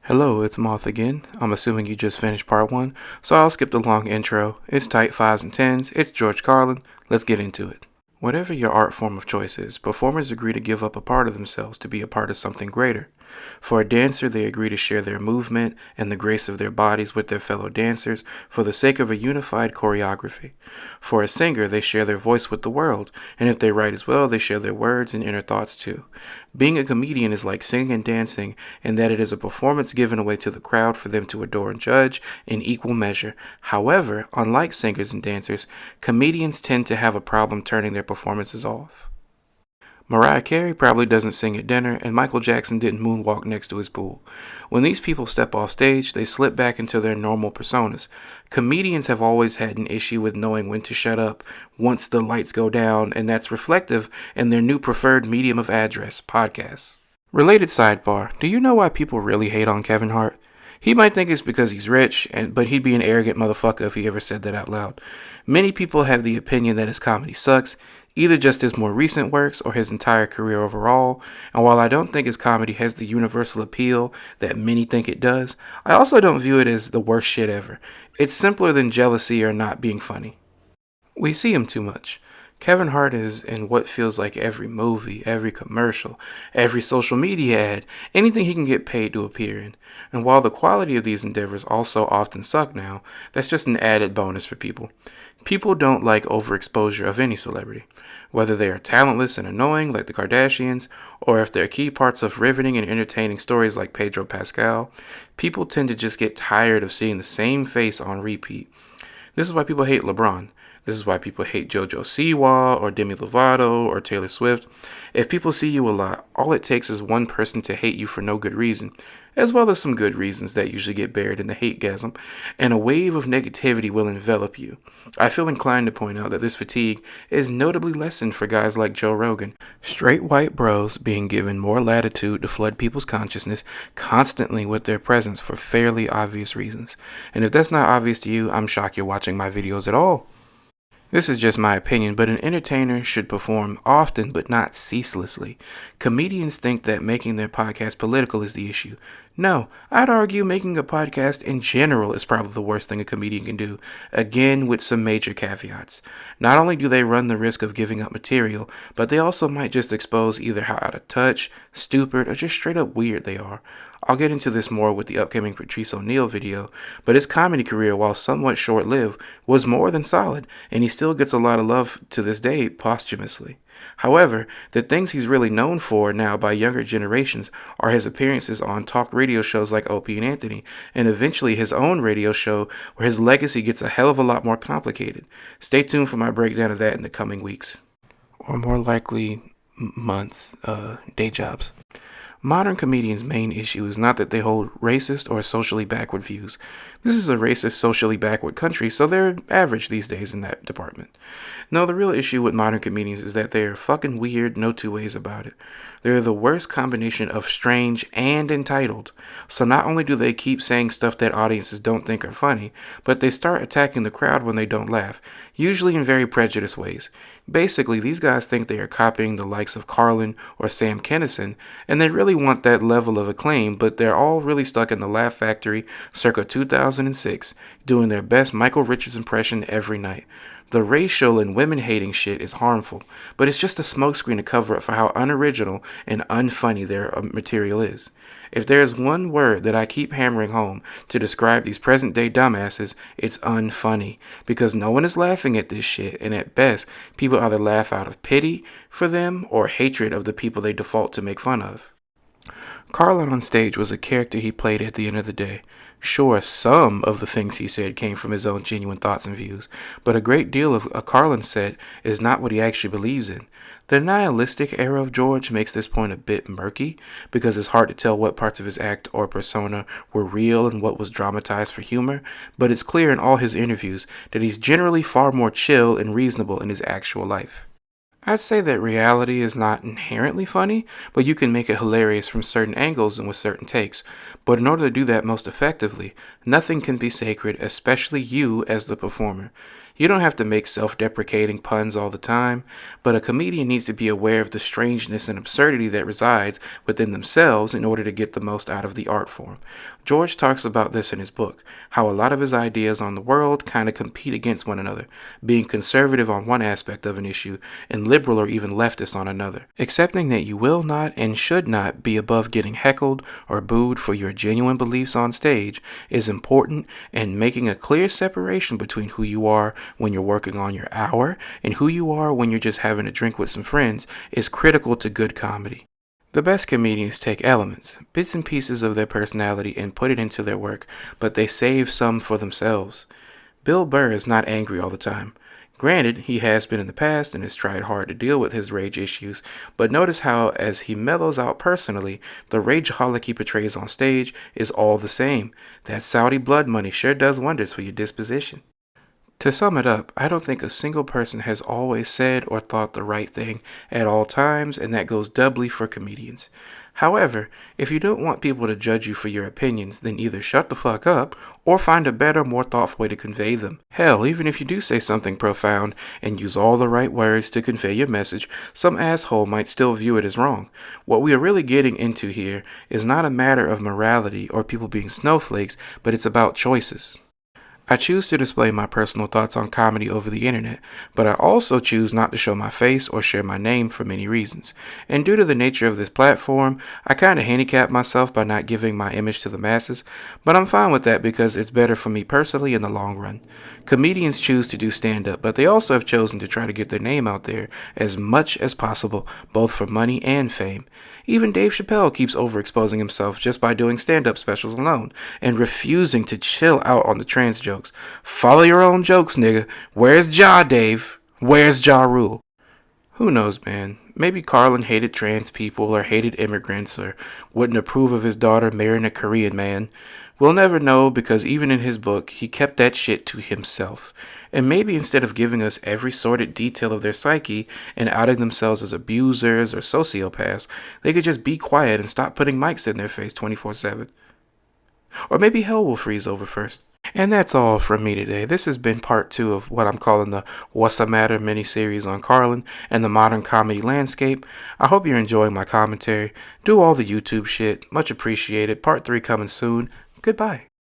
Hello, it's Moth again. I'm assuming you just finished part 1, so I'll skip the long intro. It's tight 5s and 10s, it's George Carlin, let's get into it. Whatever your art form of choice is, performers agree to give up a part of themselves to be a part of something greater. For a dancer, they agree to share their movement and the grace of their bodies with their fellow dancers for the sake of a unified choreography. For a singer, they share their voice with the world, and if they write as well, they share their words and inner thoughts too. Being a comedian is like singing and dancing in that it is a performance given away to the crowd for them to adore and judge in equal measure. However, unlike singers and dancers, comedians tend to have a problem turning their performances off. Mariah Carey probably doesn't sing at dinner, and Michael Jackson didn't moonwalk next to his pool. When these people step off stage, they slip back into their normal personas. Comedians have always had an issue with knowing when to shut up once the lights go down, and that's reflective in their new preferred medium of address, podcasts. Related sidebar, do you know why people really hate on Kevin Hart? He might think it's because he's rich, but he'd be an arrogant motherfucker if he ever said that out loud. Many people have the opinion that his comedy sucks, either just his more recent works or his entire career overall, and while I don't think his comedy has the universal appeal that many think it does, I also don't view it as the worst shit ever. It's simpler than jealousy or not being funny. We see him too much. Kevin Hart is in what feels like every movie, every commercial, every social media ad, anything he can get paid to appear in. And while the quality of these endeavors also often suck now, that's just an added bonus for people. People don't like overexposure of any celebrity, whether they are talentless and annoying like the Kardashians, or if they're key parts of riveting and entertaining stories like Pedro Pascal. People tend to just get tired of seeing the same face on repeat. This is why people hate LeBron. This is why people hate JoJo Siwa or Demi Lovato or Taylor Swift. If people see you a lot, all it takes is one person to hate you for no good reason, as well as some good reasons that usually get buried in the hate-gasm, and a wave of negativity will envelop you. I feel inclined to point out that this fatigue is notably lessened for guys like Joe Rogan. Straight white bros being given more latitude to flood people's consciousness constantly with their presence for fairly obvious reasons. And if that's not obvious to you, I'm shocked you're watching my videos at all. This is just my opinion, but an entertainer should perform often but not ceaselessly. Comedians think that making their podcast political is the issue. No, I'd argue making a podcast in general is probably the worst thing a comedian can do, again with some major caveats. Not only do they run the risk of giving up material, but they also might just expose either how out of touch, stupid, or just straight up weird they are. I'll get into this more with the upcoming Patrice O'Neal video, but his comedy career, while somewhat short-lived, was more than solid, and he still gets a lot of love to this day posthumously. However, the things he's really known for now by younger generations are his appearances on talk radio shows like Opie and Anthony, and eventually his own radio show where his legacy gets a hell of a lot more complicated. Stay tuned for my breakdown of that in the coming weeks. Or more likely, months, day jobs. Modern comedians' main issue is not that they hold racist or socially backward views. This is a racist, socially backward country, so they're average these days in that department. No, the real issue with modern comedians is that they're fucking weird, no two ways about it. They're the worst combination of strange and entitled. So not only do they keep saying stuff that audiences don't think are funny, but they start attacking the crowd when they don't laugh, usually in very prejudiced ways. Basically, these guys think they are copying the likes of Carlin or Sam Kinison, and they really want that level of acclaim, but they're all really stuck in the Laugh Factory circa 2006, doing their best Michael Richards impression every night. The racial and women-hating shit is harmful, but it's just a smokescreen to cover up for how unoriginal and unfunny their material is. If there's one word that I keep hammering home to describe these present-day dumbasses, it's unfunny, because no one is laughing at this shit, and at best, people either laugh out of pity for them or hatred of the people they default to make fun of. Carlin on stage was a character he played at the end of the day. Sure, some of the things he said came from his own genuine thoughts and views, but a great deal of a Carlin said is not what he actually believes in. The nihilistic era of George makes this point a bit murky, because it's hard to tell what parts of his act or persona were real and what was dramatized for humor, but it's clear in all his interviews that he's generally far more chill and reasonable in his actual life. I'd say that reality is not inherently funny, but you can make it hilarious from certain angles and with certain takes. But in order to do that most effectively, nothing can be sacred, especially you as the performer. You don't have to make self-deprecating puns all the time, but a comedian needs to be aware of the strangeness and absurdity that resides within themselves in order to get the most out of the art form. George talks about this in his book, how a lot of his ideas on the world kind of compete against one another, being conservative on one aspect of an issue and liberal or even leftist on another. Accepting that you will not and should not be above getting heckled or booed for your genuine beliefs on stage is important, and making a clear separation between who you are when you're working on your hour and who you are when you're just having a drink with some friends is critical to good comedy. The best comedians take elements, bits and pieces of their personality and put it into their work, but they save some for themselves. Bill Burr is not angry all the time. Granted, he has been in the past and has tried hard to deal with his rage issues, but notice how as he mellows out personally, the rageaholic he portrays on stage is all the same. That Saudi blood money sure does wonders for your disposition. To sum it up, I don't think a single person has always said or thought the right thing at all times, and that goes doubly for comedians. However, if you don't want people to judge you for your opinions, then either shut the fuck up or find a better, more thoughtful way to convey them. Hell, even if you do say something profound and use all the right words to convey your message, some asshole might still view it as wrong. What we are really getting into here is not a matter of morality or people being snowflakes, but it's about choices. I choose to display my personal thoughts on comedy over the internet, but I also choose not to show my face or share my name for many reasons. And due to the nature of this platform, I kinda handicap myself by not giving my image to the masses, but I'm fine with that because it's better for me personally in the long run. Comedians choose to do stand-up, but they also have chosen to try to get their name out there as much as possible, both for money and fame. Even Dave Chappelle keeps overexposing himself just by doing stand-up specials alone, and refusing to chill out on the trans jokes. Follow your own jokes, nigga. Where's Ja, Dave? Where's Ja Rule? Who knows, man? Maybe Carlin hated trans people or hated immigrants or wouldn't approve of his daughter marrying a Korean man. We'll never know because even in his book, he kept that shit to himself. And maybe instead of giving us every sordid detail of their psyche and outing themselves as abusers or sociopaths, they could just be quiet and stop putting mics in their face 24/7. Or maybe hell will freeze over first. And that's all from me today. This has been part 2 of what I'm calling the What's the Matter miniseries on Carlin and the modern comedy landscape. I hope you're enjoying my commentary. Do all the YouTube shit. Much appreciated. Part 3 coming soon. Goodbye.